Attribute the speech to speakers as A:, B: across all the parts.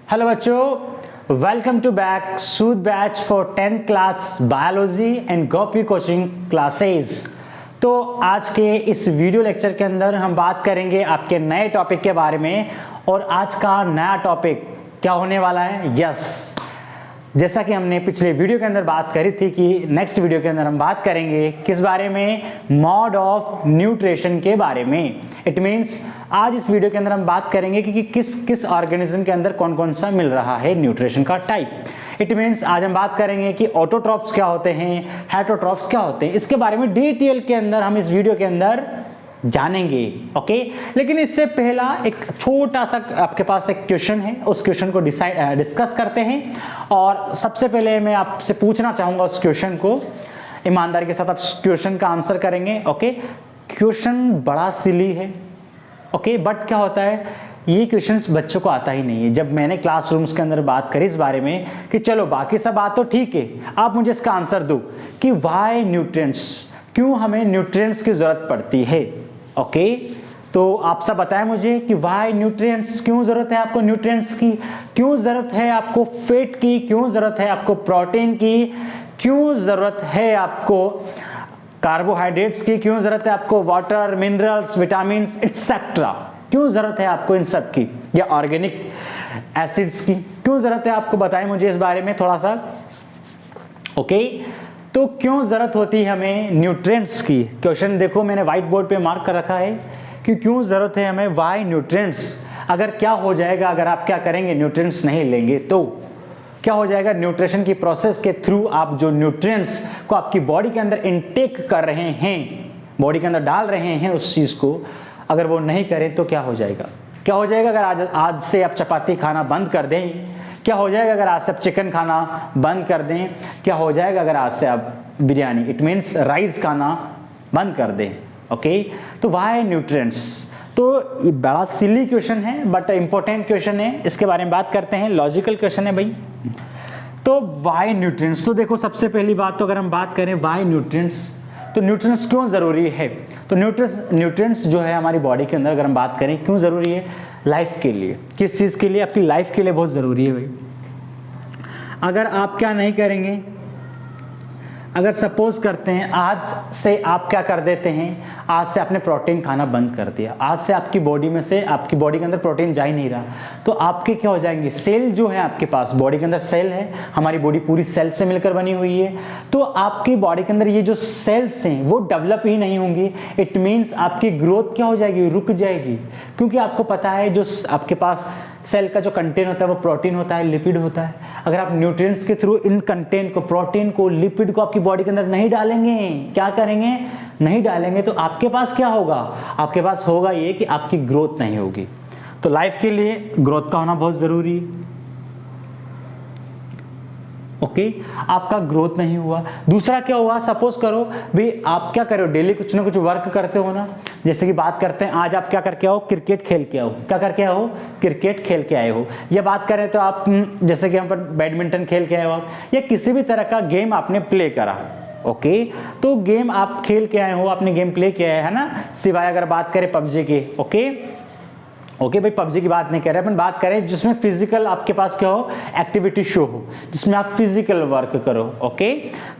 A: Hello बच्चों, welcome to back सूद batch for 10th class biology and Gopi coaching classes. तो आज के इस वीडियो लेक्चर के अंदर हम बात करेंगे आपके नए टॉपिक के बारे में। और आज का नया टॉपिक क्या होने वाला है? जैसा कि हमने पिछले वीडियो के अंदर बात करी थी कि नेक्स्ट वीडियो के अंदर हम बात करेंगे किस बारे में, मोड ऑफ न्यूट्रिशन के बारे में। इट मीन्स आज इस वीडियो के अंदर हम बात करेंगे कि किस किस ऑर्गेनिज्म के अंदर कौन कौन सा मिल रहा है न्यूट्रिशन का टाइप। इट मीन्स आज हम बात करेंगे कि ऑटोट्रॉफ्स क्या होते हैं, हेटरोट्रॉफ्स क्या होते हैं। इसके बारे में डिटेल के अंदर हम इस वीडियो के अंदर जानेंगे। ओके, लेकिन इससे पहला एक छोटा सा आपके पास एक क्वेश्चन है, उस क्वेश्चन को डिस्कस करते हैं। और सबसे पहले मैं आपसे पूछना चाहूंगा उस क्वेश्चन को, ईमानदारी के साथ आप क्वेश्चन का आंसर करेंगे। ओके, क्वेश्चन बड़ा सिली है। ओके, बट क्या होता है, ये क्वेश्चंस बच्चों को आता ही नहीं है। जब मैंने क्लासरूम्स के अंदर बात करी इस बारे में कि चलो बाकी सब बात तो ठीक है, आप मुझे इसका आंसर दो कि व्हाई न्यूट्रिएंट्स, क्यों हमें न्यूट्रिएंट्स की जरूरत पड़ती है। ओके, तो आप सब बताएं मुझे कि व्हाई न्यूट्रिएंट्स, क्यों जरूरत है आपको न्यूट्रिएंट्स की, क्यों जरूरत है आपको फैट की, क्यों जरूरत है आपको प्रोटीन की, क्यों जरूरत है आपको कार्बोहाइड्रेट्स की, क्यों जरूरत है आपको वाटर, मिनरल्स, विटामिन्स एक्सेट्रा, क्यों जरूरत है आपको इन सब की, या ऑर्गेनिक एसिड्स की क्यों जरूरत है आपको, बताएं मुझे इस बारे में थोड़ा सा। ओके, तो क्यों जरूरत होती है हमें न्यूट्रिएंट्स की। क्वेश्चन देखो मैंने व्हाइट बोर्ड पे मार्क कर रखा है कि क्यों जरूरत है हमें, व्हाई न्यूट्रिएंट्स। अगर क्या हो जाएगा, अगर आप क्या करेंगे, न्यूट्रिएंट्स नहीं लेंगे तो क्या हो जाएगा, न्यूट्रिशन की प्रोसेस के थ्रू आप जो न्यूट्रिएंट्स को आपकी बॉडी के अंदर इनटेक कर रहे हैं, बॉडी के अंदर डाल रहे हैं उस चीज को, अगर वो नहीं करें तो क्या हो जाएगा। क्या हो जाएगा अगर आज से आप चपाती खाना बंद कर दें, क्या हो जाएगा अगर आज से आप चिकन खाना बंद कर दें, क्या हो जाएगा अगर आज से आप बिरयानी, इट मीन्स राइस खाना बंद कर दें। ओके, तो व्हाई न्यूट्रिएंट्स, तो ये बड़ा सिली क्वेश्चन है बट इंपॉर्टेंट क्वेश्चन है। इसके बारे में बात करते हैं, लॉजिकल क्वेश्चन है भाई। तो व्हाई न्यूट्रिएंट्स, तो देखो सबसे पहली बात तो अगर हम बात करें व्हाई न्यूट्रिएंट्स, तो न्यूट्रिएंट्स क्यों जरूरी है। तो न्यूट्रिएंट्स जो है हमारी बॉडी के अंदर अगर हम बात करें क्यों जरूरी है, लाइफ के लिए। किस चीज के लिए, आपकी लाइफ के लिए बहुत जरूरी है भाई। अगर आप क्या नहीं करेंगे, अगर सपोज करते हैं आज से आप क्या कर देते हैं, आज से आपने प्रोटीन खाना बंद कर दिया, आज से आपकी बॉडी में से, आपकी बॉडी के अंदर प्रोटीन जा ही नहीं रहा, तो आपके क्या हो जाएंगे, सेल जो है आपके पास बॉडी के अंदर सेल है, हमारी बॉडी पूरी सेल से मिलकर बनी हुई है, तो आपकी बॉडी के अंदर ये जो सेल्स हैं वो डेवलप ही नहीं होंगी। इट मीन्स आपकी ग्रोथ क्या हो जाएगी, रुक जाएगी। क्योंकि आपको पता है जो आपके पास सेल का जो कंटेंट होता है वो प्रोटीन होता है, लिपिड होता है। अगर आप न्यूट्रिएंट्स के थ्रू इन कंटेंट को, प्रोटीन को, लिपिड को आपकी बॉडी के अंदर नहीं डालेंगे, क्या करेंगे, नहीं डालेंगे, तो आपके पास क्या होगा, आपके पास होगा ये कि आपकी ग्रोथ नहीं होगी। तो लाइफ के लिए ग्रोथ का होना बहुत जरूरी है। ओके, आपका ग्रोथ नहीं हुआ। दूसरा क्या हुआ, सपोज करो भाई आप क्या करो, डेली कुछ ना कुछ वर्क करते हो ना, जैसे कि बात करते हैं आज आप क्या करके आओ, क्रिकेट खेल के आओ, क्या करके आओ, क्रिकेट खेल के आए हो। या बात करें तो आप जैसे कि यहाँ पर बैडमिंटन खेल के आए हो, या किसी भी तरह का गेम आपने प्ले करा। ओके, तो गेम आप खेल के आए हो, आपने गेम प्ले किया है ना, सिवाय अगर बात करें पबजी के। ओके भाई, पबजी की बात नहीं कर रहे, अपन बात करें जिसमें फिजिकल आपके पास क्या हो, एक्टिविटी शो हो, जिसमें आप फिजिकल वर्क करो। ओके,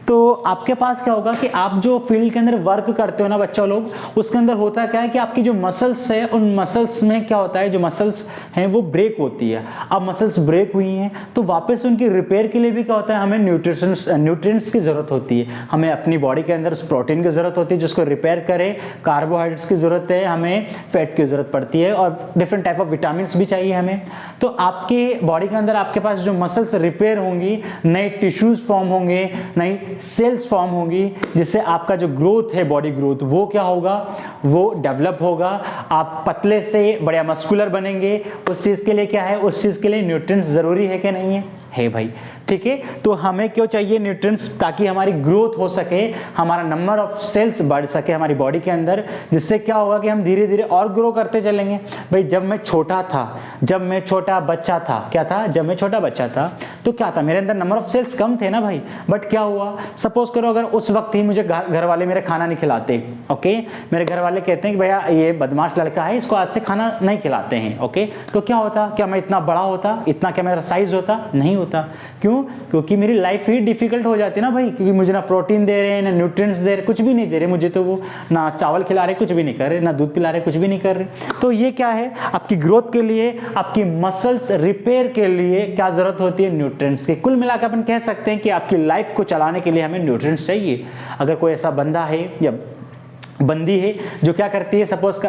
A: तो आपके पास क्या होगा कि आप जो फील्ड के अंदर वर्क करते हो ना बच्चा लोग, उसके अंदर होता क्या है कि आपकी जो मसल्स है, उन मसल्स में क्या होता है, जो मसल्स हैं वो ब्रेक होती है। अब मसल्स ब्रेक हुई हैं तो वापस उनकी रिपेयर के लिए भी क्या होता है, हमें न्यूट्रिएंट्स की जरूरत होती है। हमें अपनी बॉडी के अंदर उस प्रोटीन की जरूरत होती है जिसको रिपेयर करे, कार्बोहाइड्रेट्स की जरूरत है, हमें फैट की जरूरत पड़ती है, और डिफरेंट टाइप ऑफ विटामिन्स भी चाहिए हमें। तो आपके बॉडी के अंदर आपके पास जो मसल्स रिपेयर होंगी, नए टिश्यूज फॉर्म होंगे, नई सेल्स फॉर्म होंगी, जिससे आपका जो ग्रोथ है, बॉडी ग्रोथ, वो क्या होगा, वो डेवलप होगा। आप पतले से बड़े मस्कुलर बनेंगे। उस चीज के लिए क्या है, उस चीज के लिए न्यूट्रिएंट्स जरूरी है कि नहीं है भाई। ठीक है, तो हमें क्यों चाहिए न्यूट्रिएंट्स, ताकि हमारी ग्रोथ हो सके, हमारा नंबर ऑफ सेल्स बढ़ सके हमारी बॉडी के अंदर, जिससे क्या होगा कि हम धीरे धीरे और ग्रो करते चलेंगे। भाई जब मैं छोटा था, जब मैं छोटा बच्चा था, क्या था, जब मैं छोटा बच्चा था तो क्या था, मेरे अंदर नंबर ऑफ सेल्स कम थे ना भाई। बट क्या हुआ, सपोज करो अगर उस वक्त ही मुझे घर वाले मेरे खाना नहीं खिलाते, ओके, मेरे घर वाले कहते हैं कि भैया ये बदमाश लड़का है, इसको आज से खाना नहीं खिलाते हैं, ओके, तो क्या होता, क्या मैं इतना बड़ा होता, इतना क्या मेरा साइज होता, नहीं होता। क्यों, क्योंकि मेरी लाइफ ही डिफिकल्ट हो जाती ना भाई, क्योंकि मुझे ना प्रोटीन दे रहे हैं, ना न्यूट्रिएंट्स दे रहे, कुछ भी नहीं दे रहे मुझे, तो वो ना चावल खिला रहे, कुछ भी नहीं कर रहे, ना दूध पिला रहे, कुछ भी नहीं कर रहे। तो ये क्या है, आपकी ग्रोथ के लिए, आपकी मसल्स रिपेयर के लिए क्या जरूरत होती है, न्यूट्रिएंट्स की। कुल मिलाकर अपन कह सकते हैं कि आपकी लाइफ को चलाने के लिए हमें न्यूट्रिएंट्स चाहिए। अगर कोई ऐसा बंदा है या बंदी है जो क्या करती है, सपोज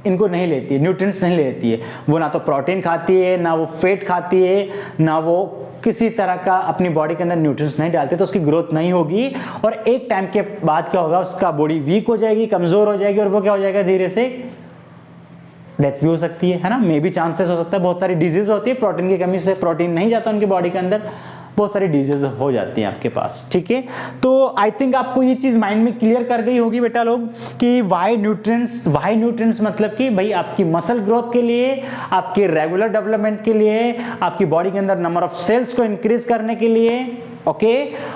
A: इनको नहीं लेती है, न्यूट्रिएंट्स नहीं लेती है, वो ना तो प्रोटीन खाती है, ना वो फैट खाती है, ना वो किसी तरह का अपनी बॉडी के अंदर न्यूट्रिएंट्स नहीं डालते, तो उसकी ग्रोथ नहीं होगी। और एक टाइम के बाद क्या होगा, उसका बॉडी वीक हो जाएगी, कमजोर हो जाएगी, और वो क्या हो जाएगा, धीरे से डेथ भी हो सकती है ना, मे भी चांसेस हो सकता है। बहुत सारी डिजीज होती है, प्रोटीन की कमी से प्रोटीन नहीं जाता उनकी बॉडी के अंदर, बहुत सारी डिजीज हो जाती हैं आपके पास, ठीक है। तो आई थिंक आपको ये चीज माइंड में क्लियर कर गई होगी बेटा लोग कि वाई न्यूट्रिएंट्स मतलब कि भाई आपकी मसल ग्रोथ के लिए, आपके रेगुलर डेवलपमेंट के लिए, आपकी बॉडी के अंदर नंबर ऑफ सेल्स को इंक्रीज करने के लिए, ओके,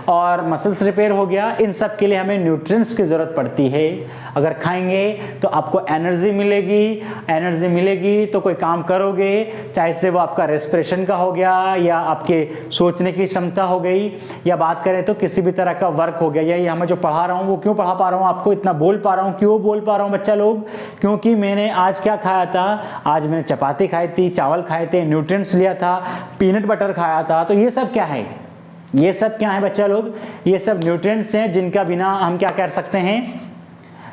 A: और मसल्स रिपेयर हो गया, इन सब के लिए हमें न्यूट्रिएंट्स की जरूरत पड़ती है। अगर खाएंगे तो आपको एनर्जी मिलेगी तो कोई काम करोगे, चाहे से वो आपका रेस्पिरेशन का हो गया, या आपके सोचने की क्षमता हो गई, या बात करें तो किसी भी तरह का वर्क हो गया, या ये मैं जो पढ़ा रहा हूँ वो क्यों पढ़ा पा रहा हूँ आपको, इतना बोल पा रहा हूँ, क्यों बोल पा रहा हूँ बच्चा लोग, क्योंकि मैंने आज क्या खाया था, आज मैंने चपाती खाई थी, चावल खाए थे, न्यूट्रिएंट्स लिया था, पीनट बटर खाया था। तो ये सब क्या है, ये सब क्या है बच्चा लोग, ये सब न्यूट्रिएंट्स हैं जिनका बिना हम क्या कर सकते हैं,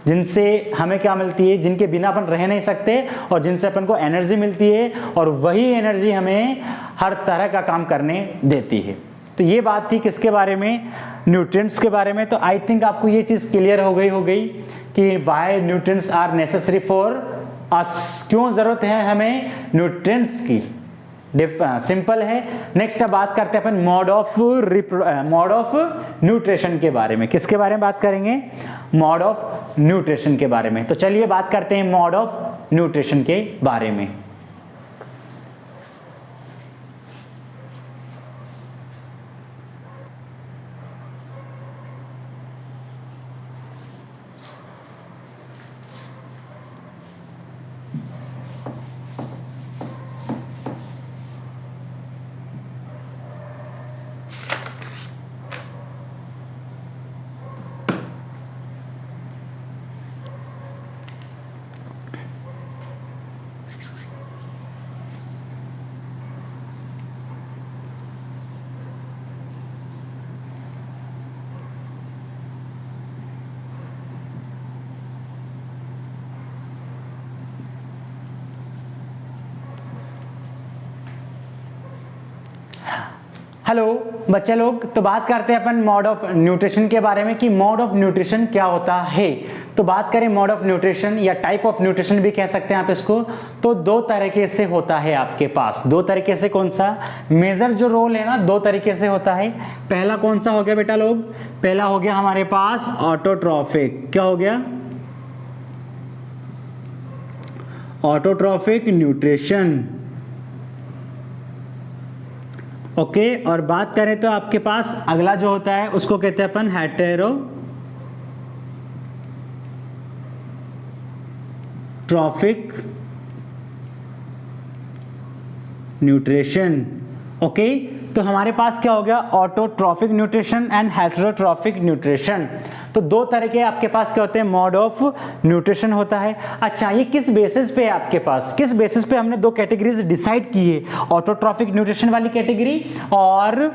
A: जिनसे हमें क्या मिलती है, जिनके बिना अपन रह नहीं सकते, और जिनसे अपन को एनर्जी मिलती है, और वही एनर्जी हमें हर तरह का काम करने देती है। तो ये बात थी किसके बारे में, न्यूट्रिएंट्स के बारे में। तो आई थिंक आपको ये चीज क्लियर हो गई कि why nutrients are necessary for us, क्यों जरूरत है हमें न्यूट्रिएंट्स की, सिंपल है। नेक्स्ट अब बात करते हैं अपन मोड ऑफ न्यूट्रिशन के बारे में। किसके बारे में बात करेंगे, मोड ऑफ न्यूट्रिशन के बारे में। तो चलिए बात करते हैं मोड ऑफ न्यूट्रिशन के बारे में। हेलो बच्चे लोग, तो बात करते हैं अपन मोड ऑफ न्यूट्रिशन के बारे में कि मोड ऑफ न्यूट्रिशन क्या होता है। तो बात करें मोड ऑफ न्यूट्रिशन या टाइप ऑफ न्यूट्रिशन भी कह सकते हैं आप इसको, तो दो तरीके से होता है आपके पास। दो तरीके से, कौन सा, मेजर जो रोल है ना, दो तरीके से होता है। पहला कौन सा हो गया बेटा लोग, पहला हो गया हमारे पास ऑटोट्रॉफिक। क्या हो गया, ऑटोट्रॉफिक न्यूट्रिशन, ओके। और बात करें तो आपके पास अगला जो होता है उसको कहते हैं अपन हेटेरोट्रॉफिक न्यूट्रिशन, ओके। तो हमारे पास क्या हो गया, autotrophic nutrition and heterotrophic nutrition. तो दो तरह के आपके पास क्या होते हैं, मोड ऑफ न्यूट्रिशन होता है। अच्छा, ये किस बेसिस पे है आपके पास, किस बेसिस पे हमने दो कैटेगरीज डिसाइड की है, ऑटोट्रॉफिक न्यूट्रिशन वाली कैटेगरी और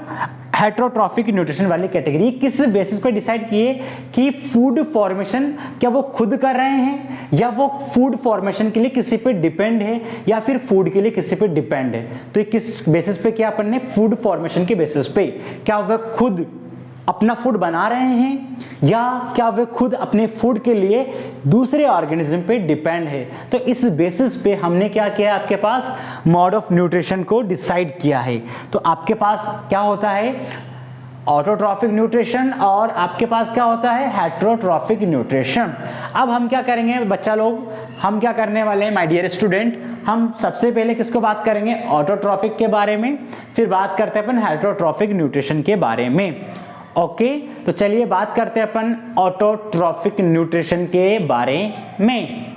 A: हेटेरोट्रॉफिक न्यूट्रिशन वाली कैटेगरी। किस बेसिस पे डिसाइड किए कि फूड फॉर्मेशन क्या वो खुद कर रहे हैं, या वो फूड फॉर्मेशन के लिए किसी पे डिपेंड है, या फिर फूड के लिए किसी पे डिपेंड है। तो ये किस बेसिस पे किया अपन ने, फूड फॉर्मेशन के बेसिस पे। क्या वह खुद अपना फूड बना रहे हैं, या क्या वे खुद अपने फूड के लिए दूसरे ऑर्गेनिज्म पे डिपेंड है। तो इस बेसिस पे हमने क्या किया, आपके पास मोड ऑफ न्यूट्रिशन को डिसाइड किया है। तो आपके पास क्या होता है, ऑटोट्रॉफिक न्यूट्रिशन और आपके पास क्या होता है, हेटेरोट्रॉफिक न्यूट्रिशन। अब हम क्या करेंगे बच्चा लोग, हम क्या करने वाले हैं माय डियर स्टूडेंट, हम सबसे पहले किसको बात करेंगे, ऑटोट्रॉफिक के बारे में, फिर बात करते हैं अपन हेटेरोट्रॉफिक न्यूट्रिशन के बारे में। ओके, तो चलिए बात करते हैं अपन ऑटोट्रॉफिक न्यूट्रिशन के बारे में।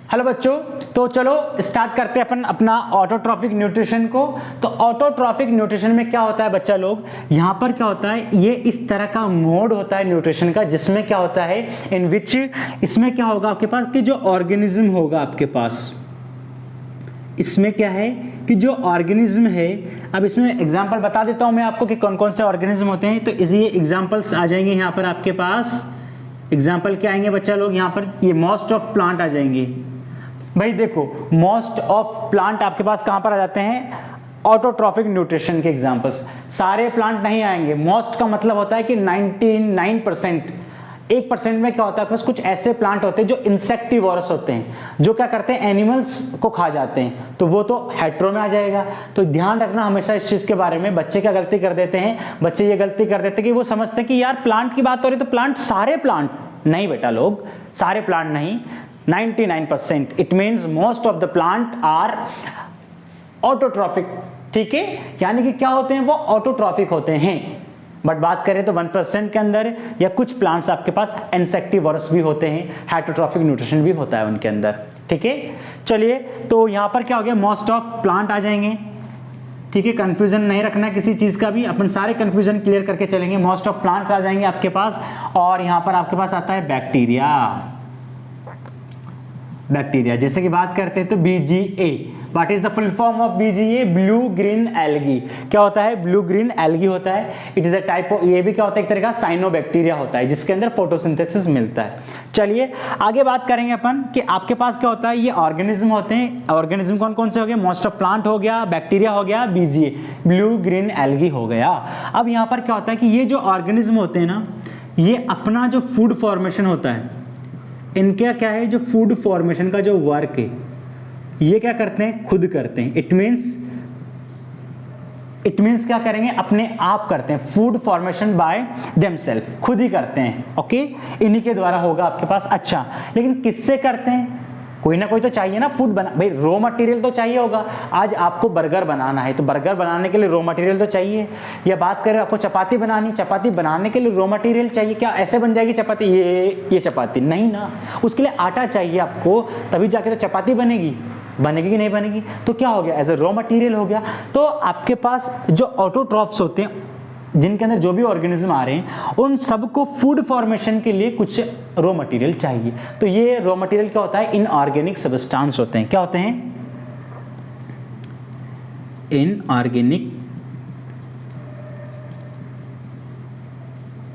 A: हेलो बच्चों, तो चलो स्टार्ट करते हैं अपन अपना ऑटोट्रॉफिक न्यूट्रिशन को। तो ऑटोट्रॉफिक न्यूट्रिशन में क्या होता है बच्चा लोग, यहाँ पर क्या होता है, ये इस तरह का मोड होता है न्यूट्रिशन का, जिसमें क्या होता है, इन विच इसमें क्या होगा आपके पास कि जो ऑर्गेनिज्म होगा आपके पास, इसमें क्या है कि जो ऑर्गेनिज्म है, अब इसमें एग्जांपल बता देता हूं मैं आपको कि कौन कौन से ऑर्गेनिज्म होते हैं। तो इसी एग्जांपल्स आ जाएंगे यहाँ पर आपके पास। एग्जांपल क्या आएंगे बच्चा लोग, यहाँ पर ये मोस्ट ऑफ प्लांट आ जाएंगे। भाई देखो, मोस्ट ऑफ प्लांट आपके पास कहां पर आ जाते हैं, ऑटोट्रॉफिक न्यूट्रिशन के एग्जांपल्स। सारे प्लांट नहीं आएंगे, मोस्ट का मतलब होता है कि 99%, 1% में क्या होता है, बस कुछ ऐसे प्लांट होते हैं जो इंसेक्टिवोरस होते हैं, जो क्या करते हैं, एनिमल्स को खा जाते हैं, तो वो तो हेट्रो में आ जाएगा। तो ध्यान रखना हमेशा इस चीज के बारे में। बच्चे क्या गलती कर देते हैं, बच्चे ये गलती कर देते हैं कि वो समझते हैं कि यार प्लांट की बात हो रही है तो प्लांट, सारे प्लांट नहीं बेटा लोग, सारे प्लांट नहीं, 99%, it means most of the plant are autotrophic. ठीक है, यानी कि क्या होते हैं, वो ऑटोट्रॉफिक होते हैं। बट बात करें तो 1% के अंदर या कुछ प्लांट्स आपके पास इंसेक्टिवोरस भी होते हैं, हेटेरोट्रॉफिक न्यूट्रिशन भी होता है उनके अंदर। ठीक है, चलिए तो यहां पर क्या हो गया, मोस्ट ऑफ प्लांट आ जाएंगे। ठीक है, कंफ्यूजन नहीं रखना किसी चीज का भी, अपन सारे कंफ्यूजन क्लियर करके चलेंगे। मोस्ट ऑफ प्लांट्स आ जाएंगे आपके पास, और यहां पर आपके पास आता है बैक्टीरिया। बैक्टीरिया जैसे कि बात करते हैं तो BGA, what is the full form of BGA, blue green algae. क्या होता है, ब्लू ग्रीन एल्गी होता है। It is a type of, ये भी क्या होता है, एक तरह का साइनोबैक्टीरिया होता है, जिसके अंदर फोटोसिंथेसिस मिलता है। चलिए आगे बात करेंगे अपन कि आपके पास क्या होता है, ये ऑर्गेनिज्म होते हैं। ऑर्गेनिज्म कौन कौन से हो गए, मोस्ट ऑफ प्लांट हो गया, बैक्टीरिया हो गया, BGA ब्लू ग्रीन एल्गी हो गया। अब यहाँ पर क्या होता है कि ये जो ऑर्गेनिज्म होते हैं ना, ये अपना जो फूड फॉर्मेशन होता है, इनका क्या है, जो फूड फॉर्मेशन का जो वर्क है, ये क्या करते हैं, खुद करते हैं। इट मीन्स क्या करेंगे, अपने आप करते हैं, फूड फॉर्मेशन बाय देमसेल्फ, खुद ही करते हैं। ओके, इन्हीं के द्वारा होगा आपके पास। अच्छा, लेकिन किससे करते हैं, कोई ना कोई तो चाहिए ना फूड बना, भाई रॉ मटेरियल तो चाहिए होगा। आज आपको बर्गर बनाना है तो बर्गर बनाने के लिए रॉ मटेरियल तो चाहिए। या बात करें आपको चपाती बनानी, चपाती बनाने के लिए रॉ मटेरियल चाहिए। क्या ऐसे बन जाएगी चपाती, ये चपाती नहीं ना, उसके लिए आटा चाहिए आपको, तभी जाके तो चपाती बनेगी। बनेगी कि नहीं बनेगी, तो क्या हो गया, एज ए रॉ मटेरियल हो गया। तो आपके पास जो ऑटोट्रॉफ्स होते हैं, जिनके अंदर जो भी ऑर्गेनिज्म आ रहे हैं, उन सबको फूड फॉर्मेशन के लिए कुछ रॉ मटेरियल चाहिए। तो ये रॉ मटेरियल क्या होता है, इनऑर्गेनिक सब्सटेंस होते हैं। क्या होते हैं, इनऑर्गेनिक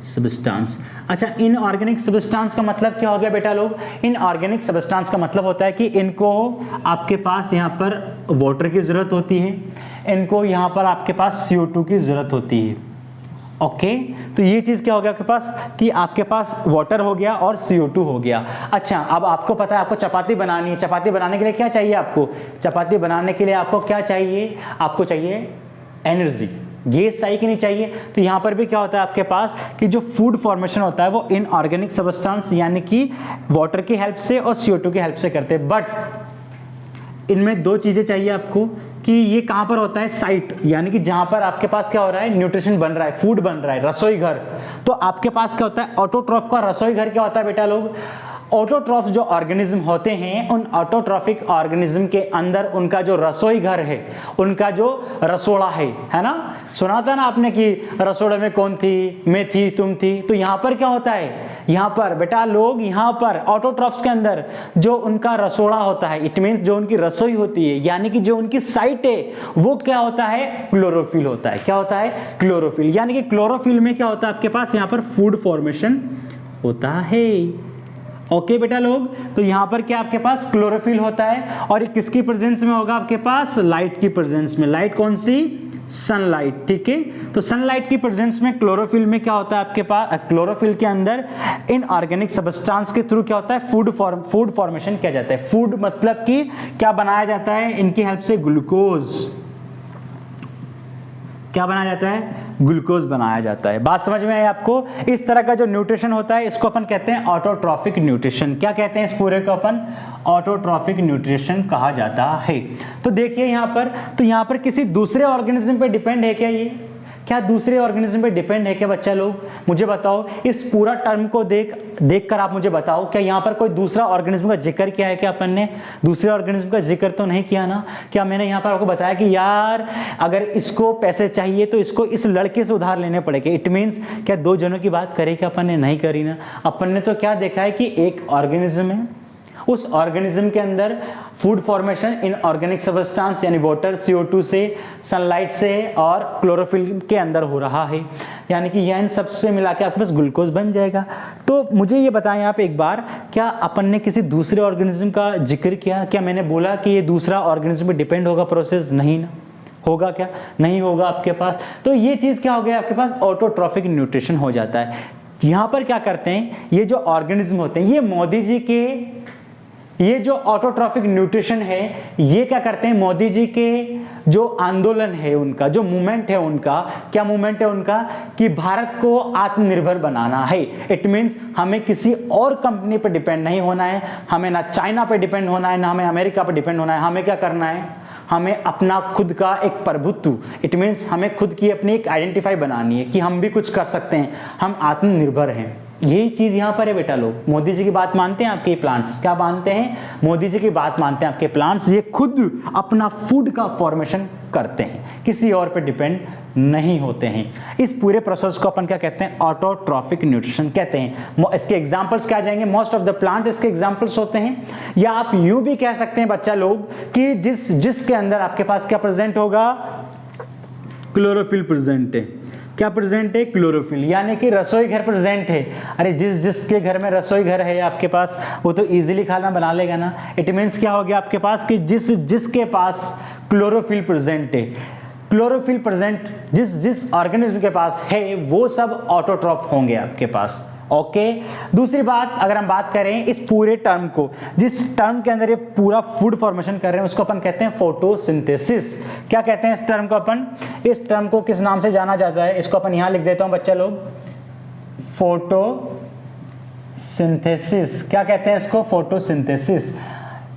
A: सब्सटेंस। अच्छा, इनऑर्गेनिक सब्सटेंस का मतलब क्या हो गया बेटा लोग, इनऑर्गेनिक सब्सटेंस का मतलब होता है कि इनको आपके पास यहाँ पर वाटर की जरूरत होती है, इनको यहाँ पर आपके पास CO2 की जरूरत होती है। ओके, तो ये चीज क्या हो गया आपके पास कि आपके पास वाटर हो गया और CO2 हो गया। अच्छा, अब आपको पता है आपको चपाती बनानी है, चपाती बनाने के लिए क्या चाहिए आपको, चपाती बनाने के लिए आपको क्या चाहिए, आपको चाहिए एनर्जी, गैस चाहिए कि नहीं चाहिए। तो यहाँ पर भी क्या होता है आपके पास कि जो फूड फॉर्मेशन होता है वो इनऑर्गेनिक सब्सटेंस यानी कि वाटर की हेल्प से और CO2 की हेल्प से करते हैं। बट इनमें दो चीजें चाहिए आपको कि ये कहां पर होता है, साइट, यानी कि जहां पर आपके पास क्या हो रहा है, न्यूट्रिशन बन रहा है, फूड बन रहा है, रसोई घर। तो आपके पास क्या होता है, ऑटोट्रॉफ का रसोई घर क्या होता है बेटा लोग, ऑटोट्रॉफ जो ऑर्गेनिज्म होते हैं, उन ऑटोट्रॉफिक ऑर्गेनिज्म के अंदर उनका जो रसोई घर है, उनका जो रसोड़ा है ना, सुना था ना आपने कि रसोड़े में कौन थी, मैं थी, तुम थी। तो यहाँ पर क्या होता है, यहाँ पर बेटा लोग, यहाँ पर ऑटोट्रॉफ्स के अंदर जो उनका रसोड़ा होता है, इट मीन्स जो उनकी रसोई होती है, यानी कि जो उनकी साइट है, वो क्या होता है, क्लोरोफिल होता है। क्या होता है, क्लोरोफिल। यानी कि क्लोरोफिल में क्या होता है आपके पास, यहाँ पर फूड फॉर्मेशन होता है। ओके बेटा लोग, तो यहां पर क्या आपके पास क्लोरोफिल होता है, और ये किसकी प्रेजेंस में होगा आपके पास, लाइट की प्रेजेंस में। लाइट कौन सी, सनलाइट, ठीक है। तो सनलाइट की प्रेजेंस में क्लोरोफिल में क्या होता है आपके पास, क्लोरोफिल के अंदर इनऑर्गेनिक सब्सटेंस के थ्रू क्या होता है, फूड फॉर्मेशन किया जाता है। फूड मतलब कि क्या बनाया जाता है, इनकी हेल्प से ग्लूकोज, क्या बनाया जाता है, ग्लूकोज बनाया जाता है। बात समझ में आई आपको। इस तरह का जो न्यूट्रिशन होता है इसको अपन कहते हैं ऑटोट्रॉफिक न्यूट्रिशन। क्या कहते हैं इस पूरे को अपन, ऑटोट्रॉफिक न्यूट्रिशन कहा जाता है। तो देखिए यहां पर, तो यहां पर किसी दूसरे ऑर्गेनिज्म पे डिपेंड है क्या, ये क्या दूसरे ऑर्गेनिज्म पे डिपेंड है क्या बच्चा लोग, मुझे बताओ। इस पूरा टर्म को देखकर आप मुझे बताओ, क्या यहाँ पर कोई दूसरा ऑर्गेनिज्म का जिक्र किया है क्या अपन ने, दूसरे ऑर्गेनिज्म का जिक्र तो नहीं किया ना। क्या मैंने यहाँ पर आपको बताया कि यार अगर इसको पैसे चाहिए तो इसको इस लड़के से उधार लेने पड़ेंगे, इट मीन्स क्या दो जनों की बात करी क्या अपन ने, नहीं करी ना। अपन ने तो क्या देखा है कि एक ऑर्गेनिज्म है, उस ऑर्गेनिज्म के अंदर food formation in organic substance यानी वाटर, CO2 से, सनलाइट से और क्लोरोफिल के अंदर हो रहा है, यानी कि यह इन सबसे मिला के आपके पास ग्लूकोज बन जाएगा। तो मुझे ये बताएं आप एक बार, क्या अपन ने किसी दूसरे ऑर्गेनिज्म का जिक्र किया, क्या मैंने बोला कि ये दूसरा ऑर्गेनिज्म पे डिपेंड होगा प्रोसेस, नहीं ना, होगा क्या, नहीं होगा आपके पास। तो ये चीज क्या हो गया आपके पास, ऑटोट्रॉफिक न्यूट्रिशन हो जाता है। यहां पर क्या करते हैं, ये जो ऑर्गेनिज्म होते हैं, ये मोदी जी के, ये जो ऑटोट्रॉफिक न्यूट्रिशन है, ये क्या करते हैं, मोदी जी के जो आंदोलन है उनका, जो मूवमेंट है उनका, क्या मूवमेंट है उनका, कि भारत को आत्मनिर्भर बनाना है। इट मींस हमें किसी और कंपनी पर डिपेंड नहीं होना है, हमें ना चाइना पे डिपेंड होना है, ना हमें अमेरिका पे डिपेंड होना है। हमें क्या करना है, हमें अपना खुद का एक प्रभुत्व, इट मींस हमें खुद की अपनी एक आइडेंटिफाई बनानी है कि हम भी कुछ कर सकते हैं, हम आत्मनिर्भर हैं। यही चीज यहां पर है बेटा लोग। मोदी जी की बात मानते हैं आपके प्लांट्स, क्या मानते हैं, मोदी जी की बात मानते हैं आपके प्लांट्स, ये खुद अपना फूड का फॉर्मेशन करते हैं, किसी और पे डिपेंड नहीं होते हैं। इस पूरे प्रोसेस को अपन क्या कहते हैं, ऑटोट्रॉफिक न्यूट्रिशन कहते हैं। इसके एग्जांपल्स क्या जाएंगे, मोस्ट ऑफ द प्लांट इसके एग्जांपल्स होते हैं। या आप यूं भी कह सकते हैं बच्चा लोग कि जिसके अंदर आपके पास क्या प्रेजेंट होगा, क्लोरोफिल प्रेजेंट है। क्या प्रेजेंट है, क्लोरोफिल, यानी कि रसोई घर प्रेजेंट है। अरे जिसके घर में रसोई घर है आपके पास, वो तो इजीली खाना बना लेगा ना। इट मींस क्या हो गया आपके पास कि जिसके पास क्लोरोफिल प्रेजेंट है, क्लोरोफिल प्रेजेंट जिस ऑर्गेनिज्म के पास है, वो सब ऑटोट्रॉफ होंगे आपके पास। ओके। दूसरी बात, अगर हम बात करें इस पूरे टर्म को, जिस टर्म के अंदर ये पूरा फूड फॉर्मेशन कर रहे हैं, उसको अपन कहते हैं फोटोसिंथेसिस। क्या कहते हैं इस टर्म को अपन, इस टर्म को किस नाम से जाना जाता है, इसको अपन यहां लिख देता हूं बच्चा लोग, फोटोसिंथेसिस। क्या कहते हैं इसको, फोटोसिंथेसिस।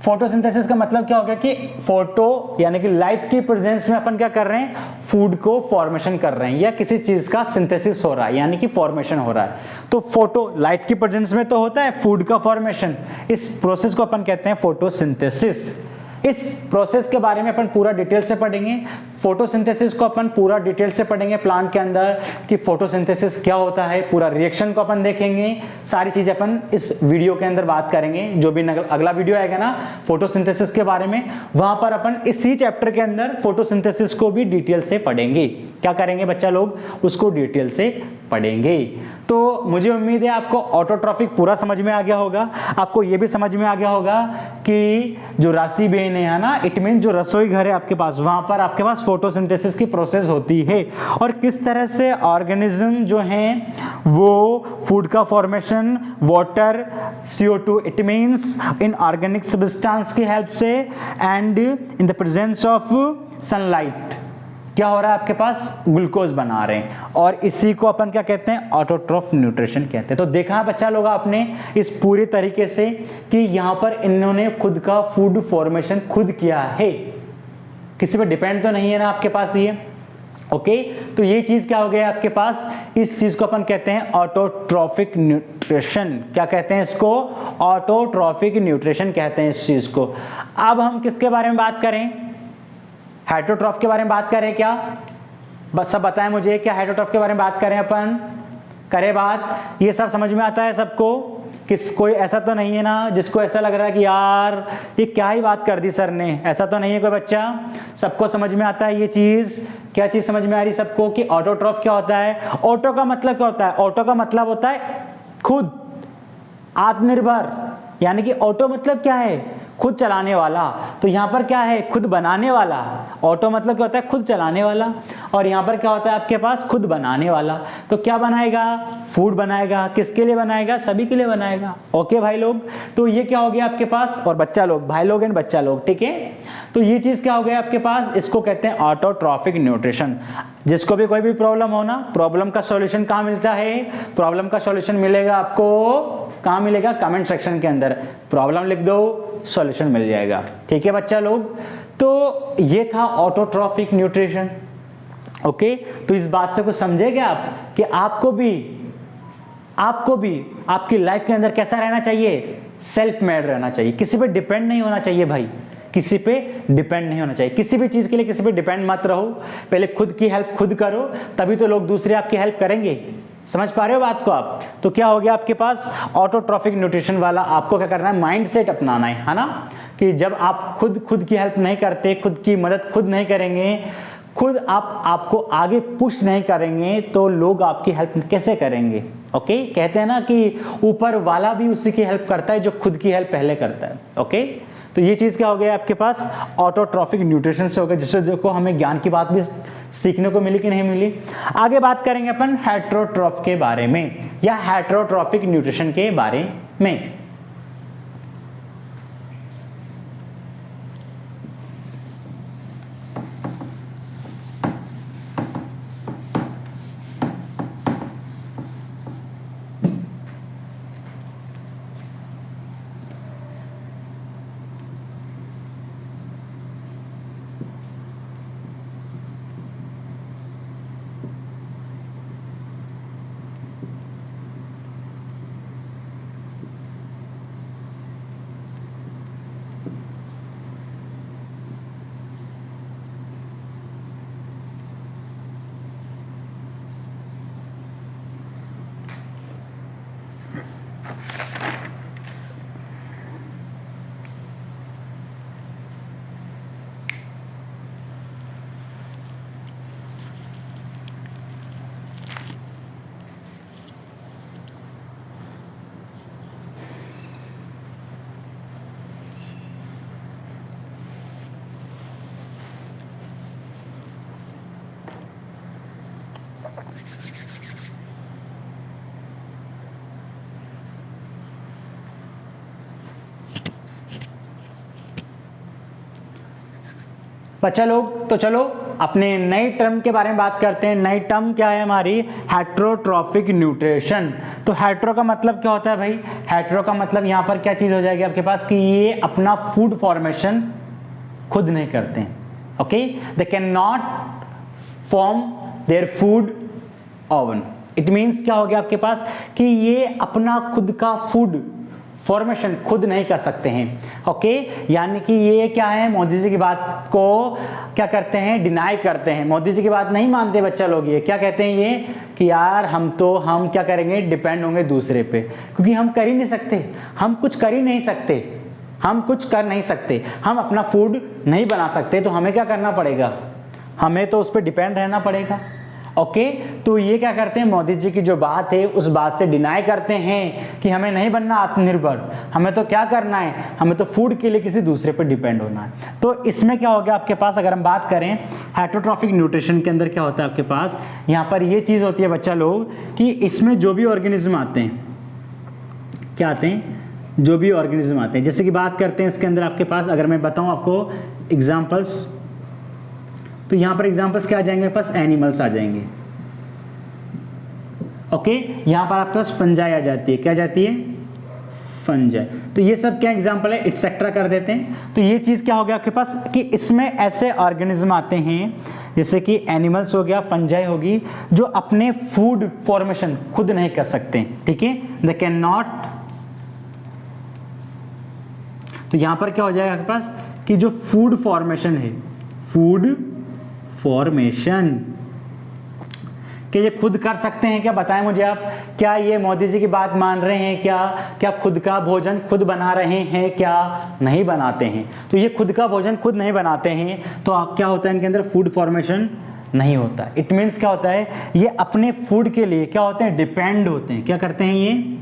A: फोटोसिंथेसिस का मतलब क्या हो गया कि फोटो यानी कि लाइट की प्रेजेंस में अपन क्या कर रहे हैं, फूड को फॉर्मेशन कर रहे हैं, या किसी चीज का सिंथेसिस हो रहा है, यानी कि फॉर्मेशन हो रहा है। तो फोटो लाइट की प्रेजेंस में तो होता है फूड का फॉर्मेशन, इस प्रोसेस को अपन कहते हैं फोटोसिंथेसिस। इस प्रोसेस के बारे में अपन पूरा डिटेल से पढ़ेंगे। फोटोसिंथेसिस को अपन पूरा डिटेल से पढ़ेंगे प्लांट के अंदर कि फोटोसिंथेसिस क्या होता है, पूरा रिएक्शन को अपन देखेंगे, सारी चीजें अपन इस वीडियो के अंदर बात करेंगे। जो भी अगला वीडियो आएगा ना फोटोसिंथेसिस के बारे में, वहां पर अपन इसी चैप्टर के अंदर फोटोसिंथेसिस को भी डिटेल से पढ़ेंगे। क्या करेंगे बच्चा लोग, उसको डिटेल से पढ़ेंगे। तो मुझे उम्मीद है आपको ऑटोट्रॉफिक पूरा समझ में आ गया होगा। आपको यह भी समझ में आ गया होगा कि जो राशि बेन है ना, इट मीन जो रसोई घर है आपके पास, वहां पर आपके पास फोटोसिंथेसिस की प्रोसेस होती है, और किस तरह से ऑर्गेनिज्म जो हैं वो फूड का formation water, CO2 it means in organic substance की हेल्प से and in the presence of sunlight क्या हो रहा है आपके पास, ग्लूकोज बना रहे हैं, और इसी को अपन क्या कहते हैं, ऑटोट्रॉफ न्यूट्रिशन कहते हैं। तो देखा बच्चा लोग आपने इस पूरे तरीके से कि यहां पर इन्होंने खुद का फूड फॉर्मेशन खुद किया है, किसी पर डिपेंड तो नहीं है ना आपके पास ये। ओके, तो ये चीज क्या हो गया आपके पास, इस चीज को अपन कहते हैं ऑटोट्रॉफिक न्यूट्रिशन। क्या कहते हैं इसको, ऑटोट्रॉफिक न्यूट्रिशन कहते हैं इस चीज को। अब हम किसके बारे में बात करें, हेटरोट्रॉफ के बारे में बात करें क्या, बस सब बताएं मुझे, क्या हेटरोट्रॉफ के बारे में बात करें अपन, करें बात। ये सब समझ में आता है सबको, किस कोई ऐसा तो नहीं है ना जिसको ऐसा लग रहा है कि यार ये क्या ही बात कर दी सर ने, ऐसा तो नहीं है कोई बच्चा, सबको समझ में आता है ये चीज। क्या चीज समझ में आ रही सबको कि ऑटोट्रॉफ क्या होता है। ऑटो का मतलब क्या होता है, ऑटो का मतलब होता है खुद, आत्मनिर्भर, यानी कि ऑटो मतलब क्या है, खुद चलाने वाला। तो यहाँ पर क्या है, खुद बनाने वाला। ऑटो मतलब क्या होता है, खुद चलाने वाला, और यहाँ पर क्या होता है आपके पास, खुद बनाने वाला। तो क्या बनाएगा, फूड बनाएगा। किसके लिए बनाएगा, सभी के लिए बनाएगा। ओके भाई लोग, तो ये क्या हो गया आपके पास, और बच्चा लोग, भाई लोग एंड बच्चा लोग, ठीक है। तो ये चीज क्या हो गया आपके पास, इसको कहते हैं ऑटोट्रॉफिक न्यूट्रिशन। जिसको भी कोई भी प्रॉब्लम हो ना, प्रॉब्लम का सॉल्यूशन कहाँ मिलता है, प्रॉब्लम का सॉल्यूशन मिलेगा आपको कहाँ मिलेगा, कमेंट सेक्शन के अंदर प्रॉब्लम लिख दो, सॉल्यूशन मिल जाएगा। ठीक है बच्चा लोग, तो ये था ऑटोट्रॉफिक न्यूट्रिशन। ओके, तो इस बात से कुछ समझे क्या आप, कि आपको भी आपकी लाइफ के अंदर कैसा रहना चाहिए, सेल्फ मेड रहना चाहिए, किसी पे डिपेंड नहीं होना चाहिए भाई, किसी पे डिपेंड नहीं होना चाहिए। किसी भी चीज के लिए किसी पे डिपेंड मत रहो, पहले खुद की हेल्प खुद करो, तभी तो लोग दूसरे आपकी हेल्प करेंगे। समझ पा रहे हो बात को आप। तो क्या हो गया आपके पास, ऑटोट्रॉफिक न्यूट्रिशन वाला आपको क्या करना है, माइंडसेट अपनाना है ना, कि जब आप खुद की हेल्प नहीं करते, खुद की मदद खुद नहीं करेंगे, खुद आपको आगे पुश नहीं करेंगे, तो लोग आपकी हेल्प कैसे करेंगे। ओके, कहते हैं ना कि ऊपर वाला भी उसी की हेल्प करता है जो खुद की हेल्प पहले करता है। ओके, तो ये चीज क्या हो गया आपके पास, ऑटोट्रॉफिक न्यूट्रिशन से हो गया, जिससे देखो हमें ज्ञान की बात भी सीखने को मिली कि नहीं मिली। आगे बात करेंगे अपन हेटेरोट्रॉफ के बारे में, या हेटेरोट्रॉफिक न्यूट्रिशन के बारे में। बच्चा लोग, तो चलो अपने नई टर्म के बारे में बात करते हैं। नई टर्म क्या है हमारी, हेटेरोट्रॉफिक न्यूट्रिशन। तो हेटेरो का मतलब क्या होता है भाई, हेटेरो का मतलब यहाँ पर क्या चीज हो जाएगी आपके पास, कि ये अपना फूड फॉर्मेशन खुद नहीं करते हैं। Okay, they can not form their food oven. It means क्या हो गया आपके पास, कि ये अपना खुद का फूड फॉर्मेशन खुद नहीं कर सकते हैं। ओके, यानी कि ये क्या है, मोदी जी की बात को क्या करते हैं, डिनाई करते हैं। मोदी जी की बात नहीं मानते बच्चा लोग। ये क्या कहते हैं, ये कि यार हम क्या करेंगे, डिपेंड होंगे दूसरे पे, क्योंकि हम कर ही नहीं सकते, हम कुछ कर ही नहीं सकते, हम कुछ कर नहीं सकते, हम अपना फूड नहीं बना सकते, तो हमें क्या करना पड़ेगा, हमें तो उस पर डिपेंड रहना पड़ेगा। ओके, तो ये क्या करते हैं, मोदी जी की जो बात है उस बात से डिनाई करते हैं कि हमें नहीं बनना आत्मनिर्भर, हमें तो क्या करना है, हमें तो फूड के लिए किसी दूसरे पर डिपेंड होना है। तो इसमें क्या हो गया आपके पास, अगर हम बात करें हेटेरोट्रॉफिक न्यूट्रिशन के अंदर क्या होता है आपके पास, यहाँ पर ये चीज होती है बच्चा लोग, कि इसमें जो भी ऑर्गेनिज्म आते हैं, क्या आते हैं, जो भी ऑर्गेनिज्म आते हैं, जैसे कि बात करते हैं इसके अंदर आपके पास, अगर मैं बताऊं आपको एग्जांपल्स, तो यहां पर एग्जांपल्स क्या आ जाएंगे आपके पास, एनिमल्स आ जाएंगे। ओके, यहां पर आपके पास फंजाई आ जाती है, क्या जाती है, फंजाई। तो ये सब क्या एग्जांपल है, एटसेट्रा कर देते हैं। तो ये चीज क्या हो गया आपके पास, कि इसमें ऐसे ऑर्गेनिज्म आते हैं, जैसे कि एनिमल्स हो गया, फंजाई होगी, जो अपने फूड फॉर्मेशन खुद नहीं कर सकते। ठीक है, दे कैन नॉट। तो यहां पर क्या हो जाएगा आपके पास, कि जो फूड फॉर्मेशन है, फूड फॉर्मेशन कि ये खुद कर सकते हैं क्या, बताएं मुझे आप, क्या ये मोदी जी की बात मान रहे हैं, क्या खुद का भोजन खुद बना रहे हैं, क्या नहीं बनाते हैं। तो ये खुद का भोजन खुद नहीं बनाते हैं, तो क्या होता है इनके अंदर, फूड फॉर्मेशन नहीं होता। इट मीन्स क्या होता है, ये अपने फूड के लिए क्या होते हैं, डिपेंड होते हैं। क्या करते हैं ये,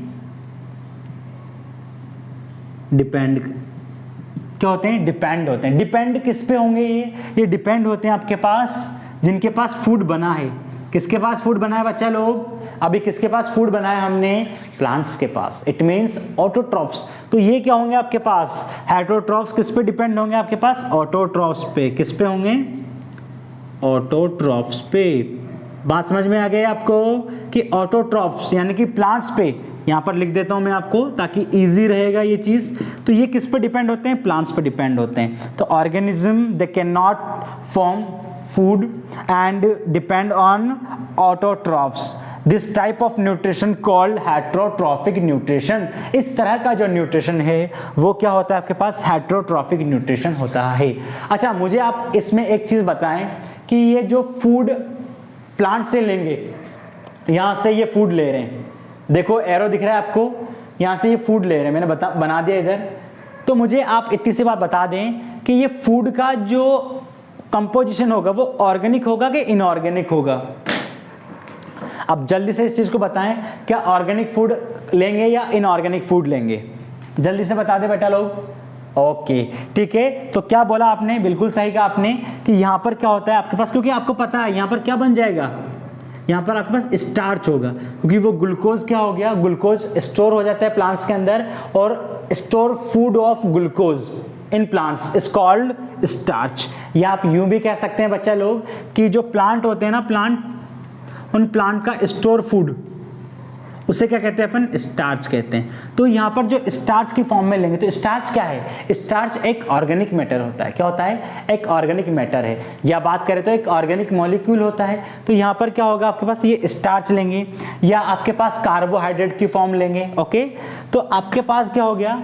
A: डिपेंड क्या होते हैं, डिपेंड होते हैं। डिपेंड किस पे होंगे ये डिपेंड होते हैं आपके पास जिनके पास फूड बना है। किसके पास फूड बना है बच्चा लोग, अभी किसके पास फूड बना है हमने, प्लांट्स के पास। It means autotrophs. तो ये क्या होंगे आपके पास, हेटेरोट्रॉफ्स किस पे डिपेंड होंगे आपके पास, ऑटोट्रॉफ्स पे। किस पे होंगे, ऑटोट्रॉफ्स पे। बात समझ में आ गई आपको कि ऑटोट्रॉफ्स यानी कि प्लांट्स पे, यहां पर लिख देता हूं मैं आपको ताकि इजी रहेगा ये चीज। तो ये किस पे डिपेंड होते हैं, प्लांट्स पे डिपेंड होते हैं। तो organism they can not form food and depend on autotrophs. This type of nutrition called heterotrophic nutrition. इस तरह का जो न्यूट्रिशन है वो क्या होता है आपके पास, हेटेरोट्रॉफिक न्यूट्रिशन होता है। अच्छा, मुझे आप इसमें एक चीज बताएं कि ये जो फूड प्लांट से लेंगे, यहां से ये फूड ले रहे हैं, देखो एरो दिख रहा है आपको, यहां से ये फूड ले रहे हैं, मैंने बना दिया इधर। तो मुझे आप इतनी सी बात बता दें कि ये फूड का जो कंपोजिशन होगा वो ऑर्गेनिक होगा कि इनऑर्गेनिक होगा। अब जल्दी से इस चीज को बताएं, क्या ऑर्गेनिक फूड लेंगे या इनऑर्गेनिक फूड लेंगे, जल्दी से बता दे बेटा लोग। ओके ठीक है, तो क्या बोला आपने, बिल्कुल सही कहा आपने कि यहां पर क्या होता है आपके पास, क्योंकि आपको पता है यहां पर क्या बन जाएगा, यहां पर आपके पास स्टार्च होगा, क्योंकि वो ग्लूकोज क्या हो गया, ग्लूकोज स्टोर हो जाता है प्लांट्स के अंदर, और store food of glucose in plants is called starch. या आप यूं भी कह सकते हैं बच्चा लोग कि जो प्लांट होते हैं ना, प्लांट, उन प्लांट का स्टोर फूड उसे क्या कहते हैं अपन, स्टार्च कहते हैं। तो यहाँ पर जो स्टार्च की फॉर्म में लेंगे, तो स्टार्च क्या है, स्टार्च एक ऑर्गेनिक मैटर होता है। क्या होता है, एक ऑर्गेनिक मैटर है, या बात करें तो एक ऑर्गेनिक मॉलिक्यूल होता है। तो यहाँ पर क्या होगा आपके पास, ये स्टार्च लेंगे या आपके पास कार्बोहाइड्रेट की फॉर्म लेंगे। ओके, तो आपके पास क्या हो गया,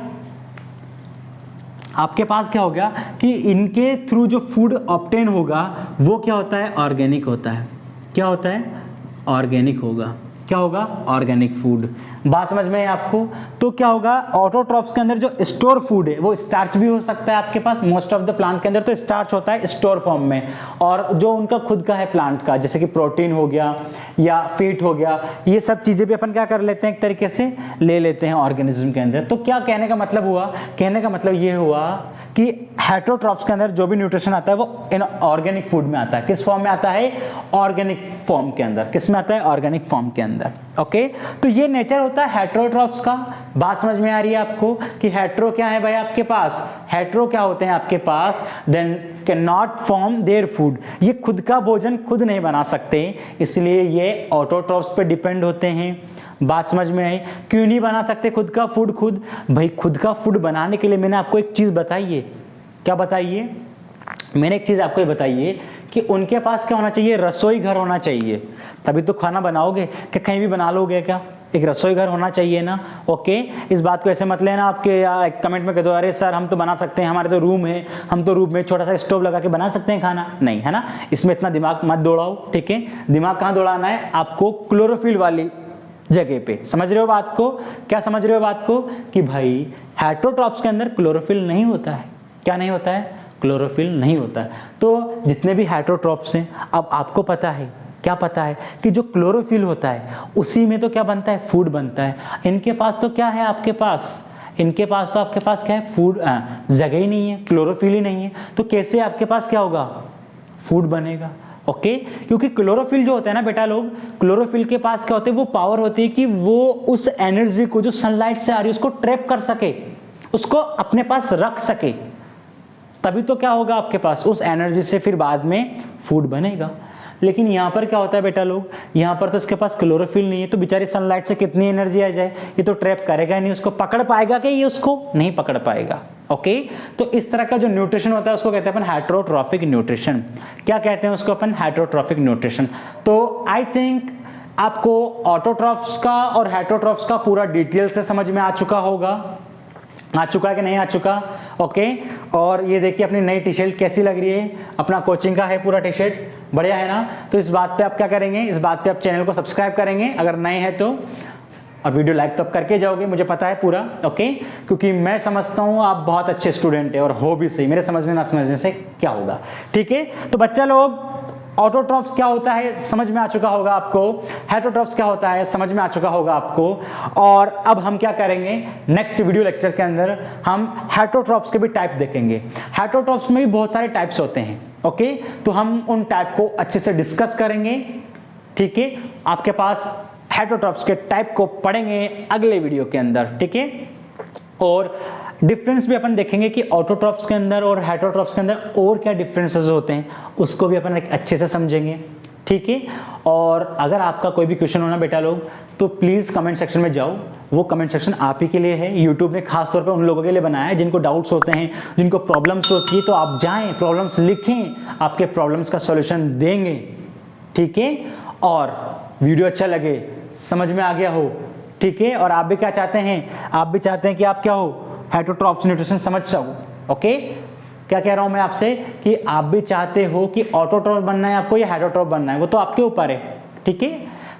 A: आपके पास क्या हो गया कि इनके थ्रू जो फूड ऑब्टेन होगा वो क्या होता है, ऑर्गेनिक होता है। क्या होता है, ऑर्गेनिक होगा। क्या होगा, ऑर्गेनिक फूड। बात समझ में है आपको। तो क्या होगा, ऑटोट्रॉफ्स के अंदर जो स्टोर फूड है वो स्टार्च भी हो सकता है आपके पास, मोस्ट ऑफ द प्लांट के अंदर तो स्टार्च होता है स्टोर फॉर्म में, और जो उनका खुद का है प्लांट का, जैसे कि प्रोटीन हो गया या फीट हो गया, ये सब चीजें भी अपन क्या कर लेते हैं, एक तरीके से ले लेते हैं ऑर्गेनिज्म के अंदर। तो क्या कहने का मतलब हुआ, कहने का मतलब ये हुआ कि हेटेरोट्रॉफ्स के अंदर जो भी न्यूट्रिशन आता है वो इन ऑर्गेनिक फूड में आता है। किस फॉर्म में आता है, ऑर्गेनिक फॉर्म के अंदर। किस में आता है, ऑर्गेनिक फॉर्म के अंदर। ओके, तो ये नेचर होता है हेटेरोट्रॉफ्स का। बात समझ में आ रही है आपको कि हेटेरो क्या है भाई आपके पास, हेटेरो क्या होते हैं आपके पास, then can not form their food, ये खुद का भोजन खुद नहीं बना सकते, इसलिए ये ऑटोट्रॉफ्स पे डिपेंड होते हैं। बात समझ में आई, क्यों नहीं बना सकते खुद का फूड खुद, भाई खुद का फूड बनाने के लिए मैंने आपको एक चीज बताई है। क्या बताइए, मैंने एक चीज आपको ये बताइए कि उनके पास क्या होना चाहिए, रसोई घर होना चाहिए, तभी तो खाना बनाओगे। क्या कहीं भी बना लोगे क्या, एक रसोई घर होना चाहिए ना। ओके, इस बात को ऐसे मत लेना आपके कमेंट में कह दो अरे सर हम तो बना सकते हैं, हमारे तो रूम है, हम तो रूम में छोटा सा स्टोव लगा के बना सकते हैं खाना, नहीं है ना। इसमें इतना दिमाग मत दौड़ाओ, ठीक है। दिमाग कहाँ दौड़ाना है आपको, क्लोरोफिल वाली जगह पे। समझ रहे हो बात को, क्या समझ रहे हो बात को कि भाई हेटेरोट्रॉफ्स के अंदर क्लोरोफिल नहीं होता है। क्या नहीं होता है, क्लोरोफिल नहीं होता है। तो जितने भी हेटेरोट्रॉफ्स हैं, अब आपको पता है, क्या पता है कि जो क्लोरोफिल होता है उसी में तो क्या बनता है, फूड बनता है। इनके पास तो क्या है आपके पास, इनके पास तो आपके पास क्या है, फूड जगह ही नहीं है, क्लोरोफिल ही नहीं है, तो कैसे आपके पास क्या होगा, फूड बनेगा। ओके, क्योंकि क्लोरोफिल जो होता है ना बेटा लोग, क्लोरोफिल के पास क्या होते है, वो पावर होती है कि वो उस एनर्जी को जो सनलाइट से आ रही है उसको ट्रैप कर सके, उसको अपने पास रख सके, तभी तो क्या होगा आपके पास, उस एनर्जी से फिर बाद में फूड बनेगा। लेकिन यहाँ पर क्या होता है बेटा लोग, यहाँ पर तो इसके पास क्लोरोफिल नहीं है, तो बेचारी सनलाइट से कितनी एनर्जी आ जाए, ये तो ट्रैप करेगा नहीं, उसको पकड़ पाएगा कि ये उसको नहीं पकड़ पाएगा। ओके, तो इस तरह का जो न्यूट्रिशन होता है उसको कहते हैं अपन हेटेरोट्रॉफिक न्यूट्रिशन। क्या कहते हैं उसको अपन, हेटेरोट्रॉफिक न्यूट्रिशन। तो आई थिंक आपको ऑटोट्रॉफ्स का और हेटेरोट्रॉफ्स का पूरा डिटेल से समझ में आ चुका होगा, आ चुका है कि नहीं आ चुका। ओके, और ये देखिए अपनी नई टी शर्ट कैसी लग रही है, अपना कोचिंग का है पूरा टी शर्ट, बढ़िया है ना। तो इस बात पे आप क्या करेंगे, इस बात पे आप चैनल को सब्सक्राइब करेंगे अगर नए हैं तो, और वीडियो लाइक तो आप करके जाओगे, मुझे पता है पूरा। ओके, क्योंकि मैं समझता हूँ आप बहुत अच्छे स्टूडेंट है और हो भी सही, मेरे समझने ना समझने से क्या होगा। ठीक है, तो बच्चा लोग ऑटोट्रॉफ्स क्या होता है समझ में आ चुका होगा आपको, हेटरोट्रॉफ्स क्या होता है समझ में आ चुका होगा आपको। और अब हम क्या करेंगे, नेक्स्ट वीडियो लेक्चर के अंदर हम हेटरोट्रॉफ्स के भी टाइप देखेंगे। हेटरोट्रॉफ्स में भी बहुत सारे टाइप्स होते हैं, ओके, तो हम उन टाइप को अच्छे से डिस्कस करेंगे, ठीक है। आपके पास हेटरोट्रॉफ्स के टाइप को पढ़ेंगे अगले वीडियो के अंदर, ठीक है। और डिफरेंस भी अपन देखेंगे कि ऑटोट्रॉफ्स के अंदर और हेटरोट्रॉफ्स के अंदर और क्या डिफरेंसेस होते हैं, उसको भी अपन एक अच्छे से समझेंगे, ठीक है। और अगर आपका कोई भी क्वेश्चन होना बेटा लोग, तो प्लीज़ कमेंट सेक्शन में जाओ, वो कमेंट सेक्शन आप ही के लिए है। यूट्यूब ने खास तौर पे उन लोगों के लिए बनाया है जिनको डाउट्स होते हैं, जिनको प्रॉब्लम्स होती है, तो आप जाएं, प्रॉब्लम्स लिखें, आपके प्रॉब्लम्स का सॉल्यूशन देंगे, ठीक है। और वीडियो अच्छा लगे, समझ में आ गया हो, ठीक है। और आप भी क्या चाहते हैं, आप भी चाहते हैं कि आप क्या हो, हेटरोट्रॉफ्स न्यूट्रिशन समझ जाओ, ओके। क्या कह रहा हूं मैं आपसे कि आप भी चाहते हो कि ऑटोट्रॉफ बनना है आपको या हेटरोट्रॉफ बनना है, वो तो आपके ऊपर है, ठीक है।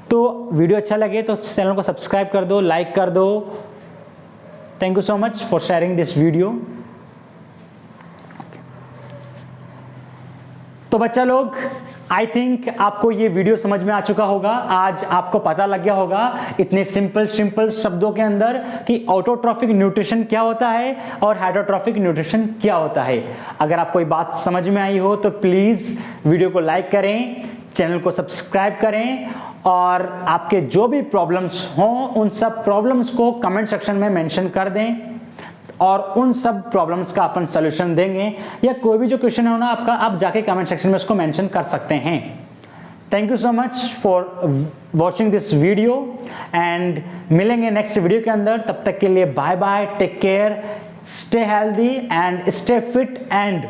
A: तो वीडियो अच्छा लगे तो चैनल को सब्सक्राइब कर दो, लाइक कर दो। Thank you so much for sharing this video. तो बच्चा लोग, आई थिंक आपको ये वीडियो समझ में आ चुका होगा। आज आपको पता लग गया होगा इतने सिंपल शब्दों के अंदर कि ऑटोट्रॉफिक न्यूट्रिशन क्या होता है और हेटरोट्रॉफिक न्यूट्रिशन क्या होता है। अगर आपको ये बात समझ में आई हो तो प्लीज वीडियो को लाइक करें, चैनल को सब्सक्राइब करें, और आपके जो भी प्रॉब्लम्स हों उन सब प्रॉब्लम्स को कमेंट सेक्शन में मेंशन कर दें और उन सब प्रॉब्लम्स का अपन सॉल्यूशन देंगे। या कोई भी जो क्वेश्चन है ना आपका, आप जाके कमेंट सेक्शन में उसको मेंशन कर सकते हैं। Thank you so much for watching this video and मिलेंगे नेक्स्ट वीडियो के अंदर। तब तक के लिए bye bye, take care, stay healthy and stay fit and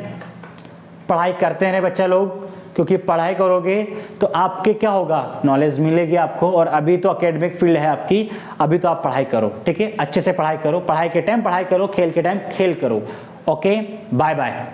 A: पढ़ाई करते रहे बच्चा लोग, क्योंकि पढ़ाई करोगे तो आपके क्या होगा, नॉलेज मिलेगी आपको। और अभी तो एकेडमिक फील्ड है आपकी, अभी तो आप पढ़ाई करो, ठीक है। अच्छे से पढ़ाई करो, पढ़ाई के टाइम पढ़ाई करो, खेल के टाइम खेल करो, ओके। Bye bye.